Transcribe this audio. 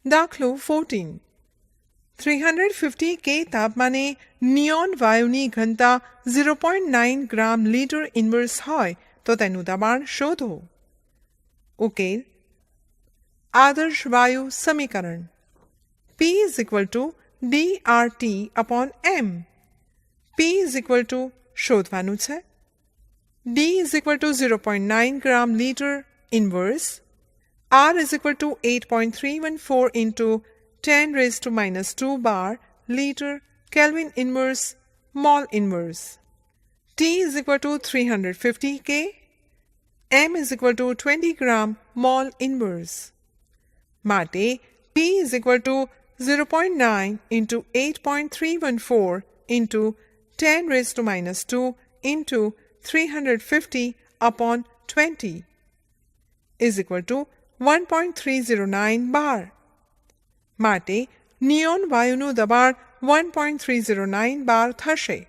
દાખલો 14 350 કે તાપમાને નિયોન વાયુની ઘનતા 0.9 ગ્રામ લીટર ઇન્વર્સ હોય તો તેનું દબાણ શોધો. ઉકેલ. આદર્શ વાયુ સમીકરણ P = dRT/m. P શોધવાનું છે. D = 0.9 ગ્રામ litre inverse. R = 8.314 into 10⁻² bar liter Kelvin inverse mole inverse. T = 350 K. M = 20 gram mole inverse. માટે P = 0.9 into 8.314 into 10⁻² into 350/20 is equal to 1.309 bar. માટે નિયોન વાયુનું દબાણ 1.309 બાર થશે.